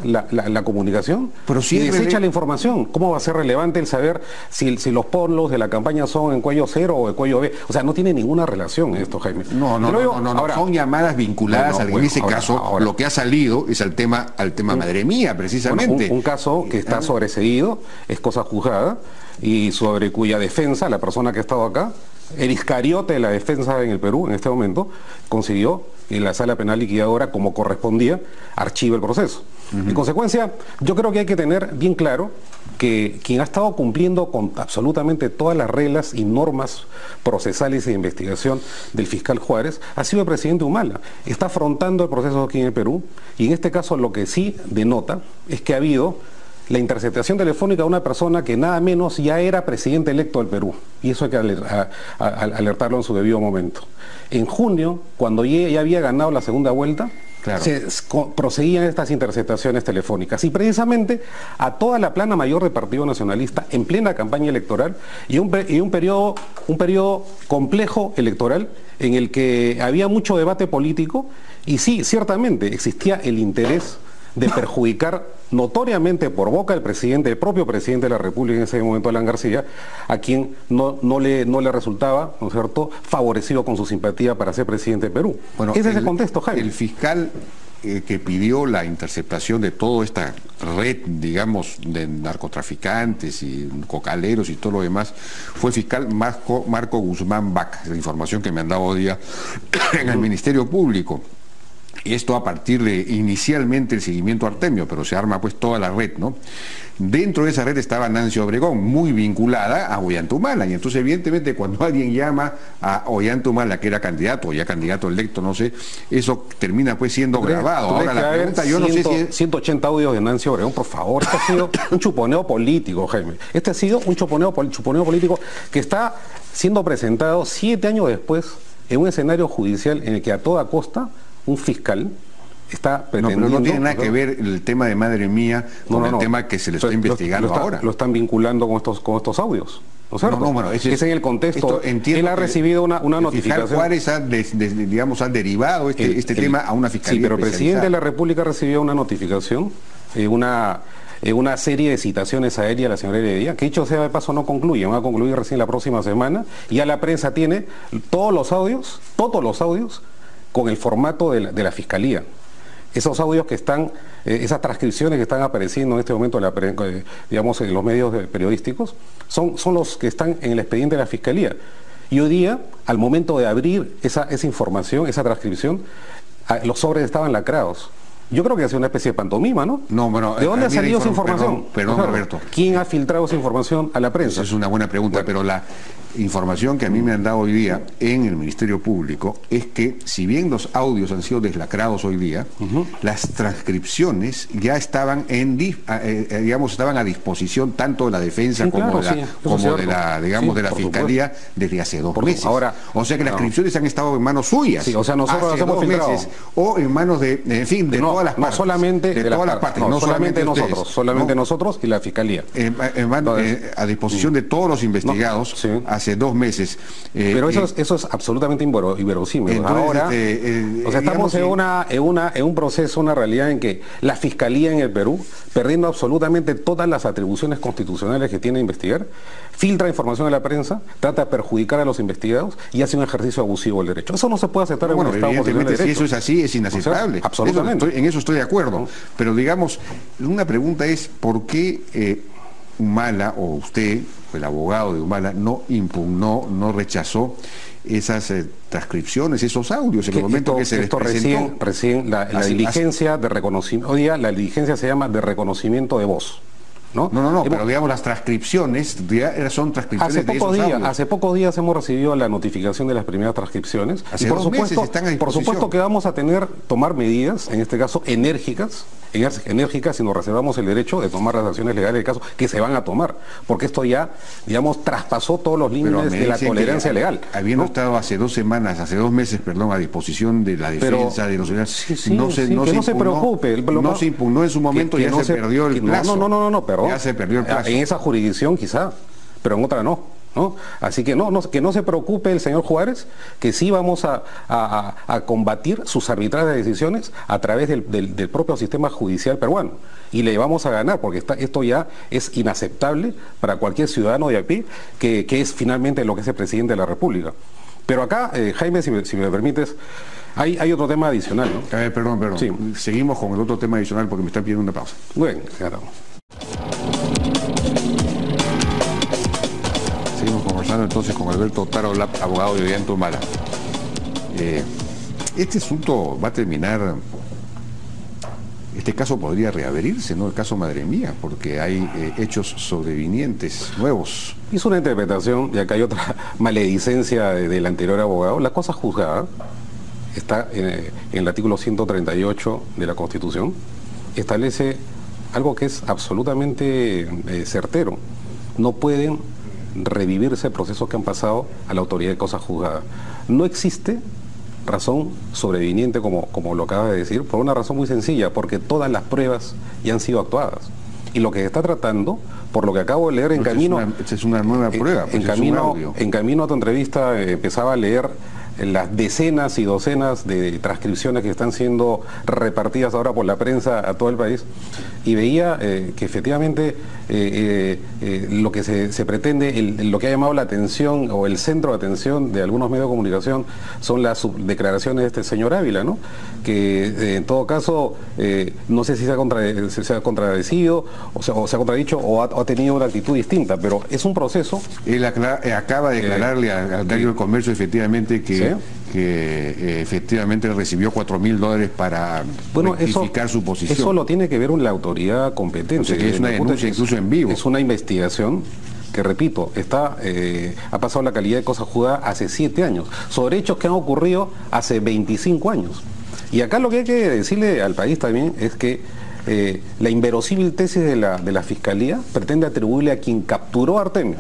la comunicación, pero si y desecha la información. ¿Cómo va a ser relevante el saber si los polos de la campaña son en cuello cero o en cuello B? O sea, no tiene ninguna relación esto, Jaime. No, ahora, son llamadas vinculadas en ese caso, lo que ha salido es al tema Madre Mía, precisamente. Un caso que está sobreseído, es cosa juzgada, y sobre cuya defensa, la persona que ha estado acá, el iscariote de la defensa en el Perú, en este momento, consiguió en la sala penal liquidadora, como correspondía, archiva el proceso. En consecuencia, yo creo que hay que tener bien claro que quien ha estado cumpliendo con absolutamente todas las reglas y normas procesales de investigación del fiscal Juárez ha sido el presidente Humala. Está afrontando el proceso aquí en el Perú, y en este caso lo que sí denota es que ha habido la interceptación telefónica de una persona que nada menos ya era presidente electo del Perú, y eso hay que alertarlo en su debido momento. En junio, cuando ya había ganado la segunda vuelta, claro, se proseguían estas interceptaciones telefónicas, y precisamente a toda la plana mayor del Partido Nacionalista en plena campaña electoral, y un periodo complejo electoral en el que había mucho debate político, y sí, ciertamente existía el interés de perjudicar notoriamente por boca del propio presidente de la República en ese momento, Alan García, a quien no le resultaba, ¿no es cierto?, favorecido con su simpatía para ser presidente de Perú. Bueno, ese es el contexto, Jaime. El fiscal que pidió la interceptación de toda esta red, digamos, de narcotraficantes y cocaleros y todo lo demás, fue el fiscal Marco Guzmán Vaca, la información que me han dado hoy día en el Ministerio Público. Y esto a partir de inicialmente el seguimiento a Artemio, pero se arma pues toda la red, ¿no? Dentro de esa red estaba Nancy Obregón, muy vinculada a Ollanta Humala, y entonces evidentemente cuando alguien llama a Ollanta Humala, que era candidato o ya candidato electo, no sé, eso termina pues siendo grabado. Ahora la pregunta, yo no sé si es... 180 audios de Nancy Obregón, por favor. Este ha sido un chuponeo político, Jaime. Este ha sido un chuponeo político que está siendo presentado 7 años después en un escenario judicial en el que a toda costa un fiscal está pretendiendo... No, pero no tiene nada que ver el tema de Madre Mía con el tema que se le está investigando ahora. Lo están vinculando con estos audios. ¿no es cierto? bueno, es en el contexto. Él ha recibido una notificación. Juárez ha, digamos, ha derivado este tema a una fiscalía. Sí, pero el presidente de la República recibió una notificación, una serie de citaciones a él y a la señora Heredia, que dicho sea de paso no concluyen, van a concluir recién la próxima semana, y ya la prensa tiene todos los audios, con el formato de la fiscalía. Esos audios que están, esas transcripciones que están apareciendo en este momento digamos, en los medios periodísticos, son los que están en el expediente de la fiscalía. Y hoy día, al momento de abrir esa información, esa transcripción, los sobres estaban lacrados. Yo creo que ha sido una especie de pantomima, ¿no? No, bueno, ¿de dónde ha salido esa información? Perdón, Roberto. ¿Quién ha filtrado esa información a la prensa? Esa es una buena pregunta, pero la información que a mí me han dado hoy día en el Ministerio Público es que, si bien los audios han sido deslacrados hoy día, las transcripciones ya estaban digamos, estaban a disposición tanto de la defensa como de la Fiscalía desde hace 2 meses. Ahora, o sea que las transcripciones han estado en manos suyas. Sí, o sea, nosotros las hemos filtrado. O en manos de todas las partes. No solamente de todas las partes, no solamente nosotros, solamente nosotros y la Fiscalía. A disposición de todos los investigados. Hace 2 meses. Pero eso es absolutamente inverosímil. Entonces, ahora, o sea, estamos en un proceso, una realidad en que la Fiscalía en el Perú, perdiendo absolutamente todas las atribuciones constitucionales que tiene a investigar, filtra información a la prensa, trata de perjudicar a los investigados y hace un ejercicio abusivo del derecho. Eso no se puede aceptar en un Estado constitucional de derecho. Si eso es así, es inaceptable. O sea, absolutamente. En eso estoy de acuerdo. Pero digamos, una pregunta es, ¿por qué Humala, o usted, el abogado de Humala, no impugnó, no rechazó esas transcripciones, esos audios en el momento que se les presentó? Recién la diligencia de reconocimiento, hoy día la diligencia se llama de reconocimiento de voz. No, pero digamos las transcripciones son transcripciones hace pocos días hemos recibido la notificación de las primeras transcripciones. Hace 2 meses están a disposición. Por supuesto que vamos a tomar medidas, en este caso enérgicas, si nos reservamos el derecho de tomar las acciones legales del caso, que se van a tomar, porque esto ya, digamos, traspasó todos los límites de la tolerancia legal. Habiendo estado hace 2 meses, a disposición de la defensa de los no se preocupe. No se impugnó en su momento y ya se perdió el plazo. No, perdón. Ya se perdió el plazo. En esa jurisdicción quizá, pero en otra no. Así que que no se preocupe el señor Juárez, que sí vamos a combatir sus arbitrarias decisiones a través del propio sistema judicial peruano. Y le vamos a ganar, porque esto ya es inaceptable para cualquier ciudadano de a pie, que es finalmente lo que es el presidente de la República. Pero acá, Jaime, si me permites, hay otro tema adicional, ¿no? Perdón. Sí. Seguimos con el otro tema adicional porque me están pidiendo una pausa. Bueno, claro. Seguimos conversando entonces con Alberto Tarola, abogado de Ollanta Humala. Este asunto va a terminar, este caso podría reabrirse, ¿no? El caso Madre Mía, porque hay hechos sobrevinientes nuevos. Hizo una interpretación, y acá hay otra maledicencia del anterior abogado. La cosa juzgada está en el artículo 138 de la Constitución, establece algo que es absolutamente certero. No pueden revivirse procesos que han pasado a la autoridad de cosa juzgada. No existe razón sobreviniente, como lo acaba de decir, por una razón muy sencilla, porque todas las pruebas ya han sido actuadas. Y lo que se está tratando, por lo que acabo de leer en camino... Esta es una nueva prueba, en camino a tu entrevista empezaba a leer las decenas y docenas de transcripciones que están siendo repartidas ahora por la prensa a todo el país, y veía que efectivamente lo que se pretende, lo que ha llamado la atención o el centro de atención de algunos medios de comunicación son las declaraciones de este señor Ávila, ¿no? Que en todo caso no sé si se ha contradecido o se ha contradicho o ha tenido una actitud distinta, pero es un proceso. Él acaba de declararle al Diario del Comercio efectivamente que efectivamente recibió $4.000 para rectificar su posición. Eso lo tiene que ver la autoridad competente. O sea, que es una denuncia incluso en vivo. Es una investigación que, repito, ha pasado la calidad de cosa juzgada hace 7 años, sobre hechos que han ocurrido hace 25 años. Y acá lo que hay que decirle al país también es que la inverosímil tesis de la Fiscalía pretende atribuirle a quien capturó a Artemio.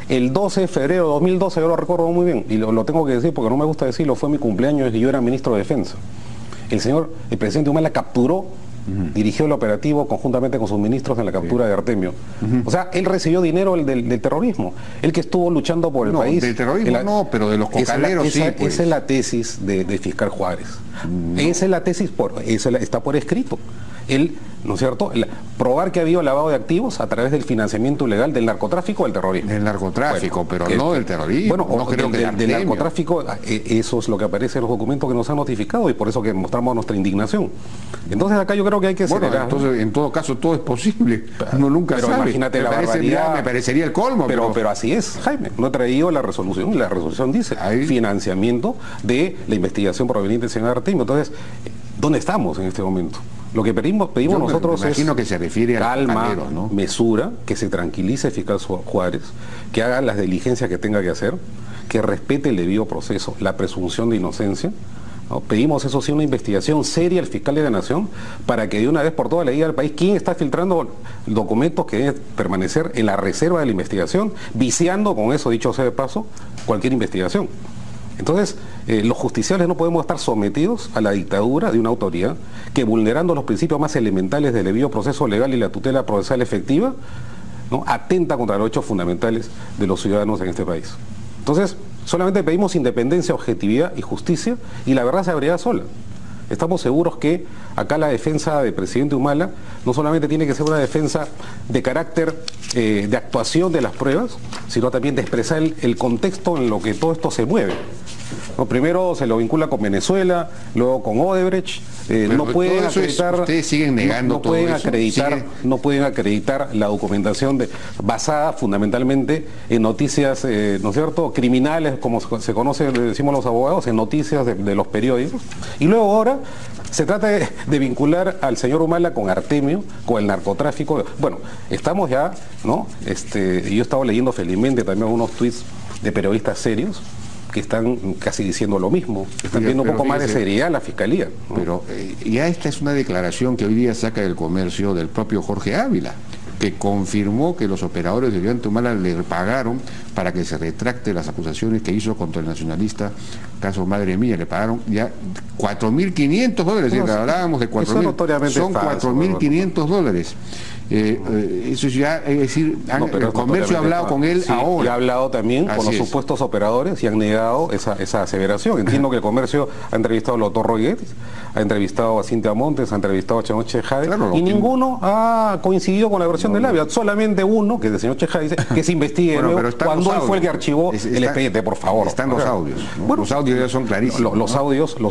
El 12 de febrero de 2012, yo lo recuerdo muy bien, y lo tengo que decir porque no me gusta decirlo, fue mi cumpleaños y yo era ministro de Defensa. El presidente Humala capturó dirigió el operativo conjuntamente con sus ministros en la captura de Artemio. O sea, él recibió dinero del terrorismo. Él que estuvo luchando por el país. Del terrorismo no, pero de los cocaleros sí. Pues. Esa es la tesis del fiscal Juárez. Esa es la tesis, está por escrito. Él, ¿no es cierto?, probar que ha habido lavado de activos a través del financiamiento ilegal del narcotráfico o del terrorismo. Del narcotráfico, pero no del terrorismo. Bueno, no creo que del narcotráfico, eso es lo que aparece en los documentos que nos han notificado y por eso que mostramos nuestra indignación. Entonces acá yo creo que hay que acelerar. Entonces, en todo caso, todo es posible. Uno nunca sabe. Imagínate la barbaridad. Me parecería el colmo. Pero así es, Jaime. No he traído la resolución y la resolución dice financiamiento de la investigación proveniente del señor Artemio. Entonces, ¿dónde estamos en este momento? Lo que pedimos nosotros es que se refiere calma, ¿no? Mesura, que se tranquilice el fiscal Juárez, que haga las diligencias que tenga que hacer, que respete el debido proceso, la presunción de inocencia. ¿No? Pedimos, eso sí, una investigación seria al fiscal de la Nación para que de una vez por todas le diga al país quién está filtrando documentos que deben permanecer en la reserva de la investigación, viciando, con eso dicho sea de paso, cualquier investigación. Entonces, los justiciables no podemos estar sometidos a la dictadura de una autoridad que, vulnerando los principios más elementales del debido proceso legal y la tutela procesal efectiva, ¿no?, atenta contra los hechos fundamentales de los ciudadanos en este país. Entonces, solamente pedimos independencia, objetividad y justicia, y la verdad se abrirá sola. Estamos seguros que acá la defensa del presidente Humala no solamente tiene que ser una defensa de carácter de actuación de las pruebas, sino también de expresar el contexto en lo que todo esto se mueve. No, primero se lo vincula con Venezuela, luego con Odebrecht. No pueden acreditar. Ustedes siguen negando todo eso. No pueden acreditar la documentación basada fundamentalmente en noticias, ¿no es cierto?, criminales, como se conoce, le decimos los abogados, en noticias de los periódicos. Y luego ahora se trata de vincular al señor Humala con Artemio, con el narcotráfico. Bueno, estamos ya, ¿no? Yo he estado leyendo felizmente también algunos tweets de periodistas serios que están casi diciendo lo mismo, están viendo un poco más de seriedad a la Fiscalía, ¿no? Pero ya esta es una declaración que hoy día saca del comercio del propio Jorge Ávila, que confirmó que los operadores de Ollanta Humala le pagaron para que se retracte las acusaciones que hizo contra el nacionalista, caso Madre Mía, le pagaron ya $4.500, hablábamos de 4.000, son $4.500. Eso ya, es decir, el comercio ha hablado con él ahora. Y ha hablado también con los supuestos operadores y han negado esa aseveración. Entiendo que el comercio ha entrevistado al doctor Roy, ha entrevistado a Cintia Montes, ha entrevistado a Chenoche Chejade, y ninguno ha coincidido con la versión del Ávila. Solamente uno, que es el señor Chejade, dice que se investigue cuando él fue el que archivó el expediente, por favor. Están los audios, ¿no? Bueno, los audios ya son clarísimos. Los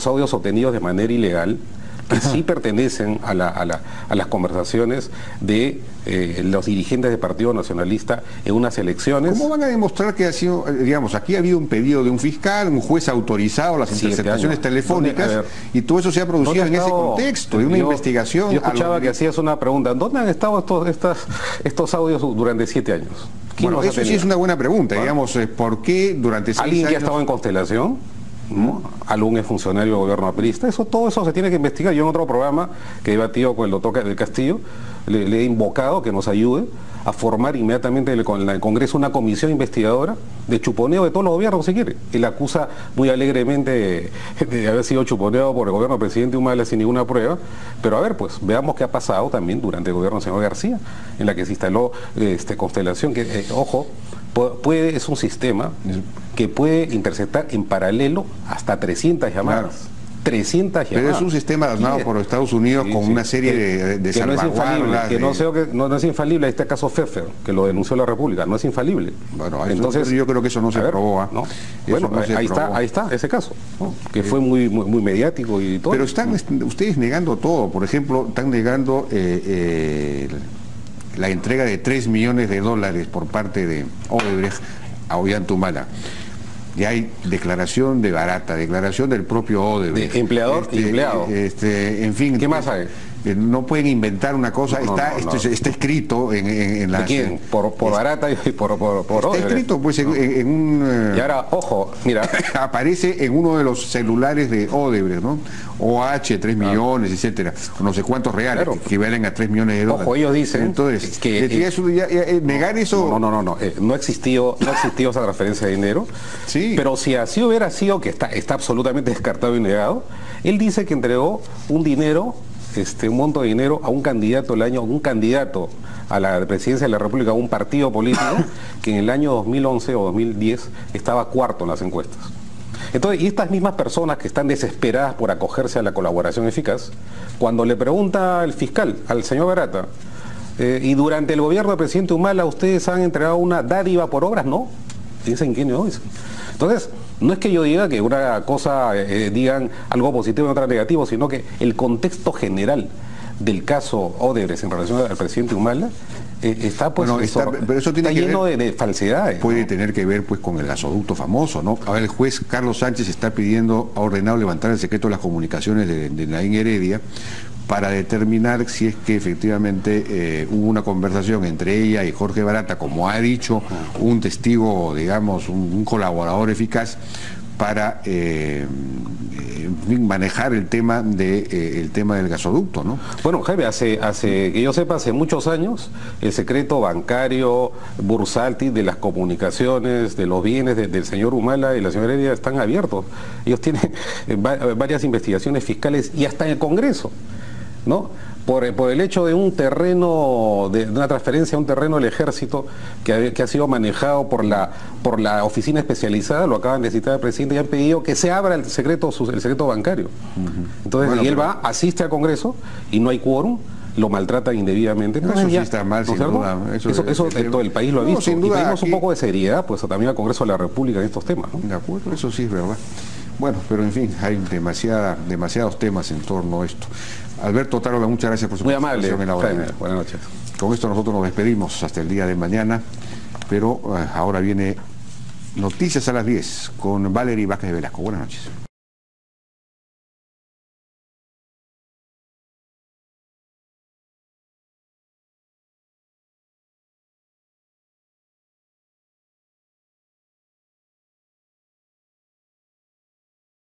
audios obtenidos de manera ilegal, que sí pertenecen a las conversaciones de los dirigentes del Partido Nacionalista en unas elecciones. ¿Cómo van a demostrar que ha sido, digamos, aquí ha habido un pedido de un fiscal, un juez ha autorizado las interceptaciones telefónicas, y todo eso se ha producido en ese contexto de una investigación? Yo escuchaba que hacías una pregunta, ¿dónde han estado estos audios durante 7 años? Bueno, eso sí es una buena pregunta, digamos, ¿por qué durante 6 años? ¿Alguien que ha estado en Constelación? ¿No? Algún exfuncionario del gobierno aprista, todo eso se tiene que investigar. Yo en otro programa que he debatido con el doctor del Castillo le he invocado que nos ayude a formar inmediatamente con el Congreso una comisión investigadora de chuponeo de todos los gobiernos, si quiere. Él acusa muy alegremente de haber sido chuponeado por el gobierno del presidente Humala sin ninguna prueba, pero a ver, pues veamos qué ha pasado también durante el gobierno del señor García, en la que se instaló Constelación, que ojo, es un sistema que puede interceptar en paralelo hasta 300 llamadas. Claro. 300 llamadas. Pero es un sistema armado por Estados Unidos con una serie de salvaguardas. No es infalible, este caso Pfeffer, que lo denunció la República, no es infalible. Bueno, entonces yo creo que eso no se probó. ¿No? Bueno, ahí está ese caso, ¿no? Que fue muy mediático y todo. Pero están ustedes negando todo. Por ejemplo, están negando la entrega de $3 millones por parte de Odebrecht a Ollanta Humala. Y hay declaración de Barata, declaración del propio Odebrecht. De empleador y empleado. En fin. ¿Qué más hay? No pueden inventar una cosa, está escrito en la... ¿De quién? Por Barata y por Está escrito pues en un... Y ahora, ojo, mira... aparece en uno de los celulares de Odebrecht, ¿no? OH, 3 millones, etcétera, no sé cuántos reales, que equivalen a $3 millones. Ojo, ellos dicen... Entonces, negar eso... No existió esa transferencia de dinero, sí. Pero si así hubiera sido, que está absolutamente descartado y negado, él dice que entregó un dinero un monto de dinero a un candidato a la presidencia de la República, a un partido político que en el año 2011 o 2010 estaba cuarto en las encuestas. Entonces, y estas mismas personas que están desesperadas por acogerse a la colaboración eficaz, cuando le pregunta el fiscal al señor Barata, y durante el gobierno del presidente Humala ustedes han entregado una dádiva por obras, ¿no? Dicen que no. Entonces, no es que yo diga que una cosa digan algo positivo y otra negativo, sino que el contexto general del caso Odebrecht en relación al presidente Humala está pues pero eso tiene está que lleno ver, de falsedades. puede ¿no? tener que ver pues con el gasoducto famoso, ¿no? Ahora el juez Carlos Sánchez ha ordenado levantar el secreto de las comunicaciones de Naín Heredia para determinar si es que efectivamente hubo una conversación entre ella y Jorge Barata, como ha dicho un testigo, digamos, un colaborador eficaz, para manejar el tema del gasoducto, ¿no? Bueno, Jaime, que yo sepa, hace muchos años, el secreto bancario, bursátil, de las comunicaciones, de los bienes del señor Humala y la señora Heredia están abiertos. Ellos tienen varias investigaciones fiscales y hasta en el Congreso, ¿no? Por el hecho de un terreno, de una transferencia a un terreno del ejército que ha sido manejado por la oficina especializada, lo acaban de citar el presidente y han pedido que se abra el secreto bancario. Entonces, Bueno, y él asiste al Congreso y no hay quórum, lo maltratan indebidamente. Eso sí está mal, sin duda. Eso todo el país lo ha visto. Sin duda, y pedimos un aquí poco de seriedad, pues también al Congreso de la República en estos temas, ¿no? De acuerdo, eso sí es verdad. Bueno, pero en fin, hay demasiados temas en torno a esto. Alberto Tarola, muchas gracias por su participación en la hora. Buenas noches. Con esto nosotros nos despedimos hasta el día de mañana, pero ahora viene Noticias a las 10 con Valerie Vázquez de Velasco. Buenas noches.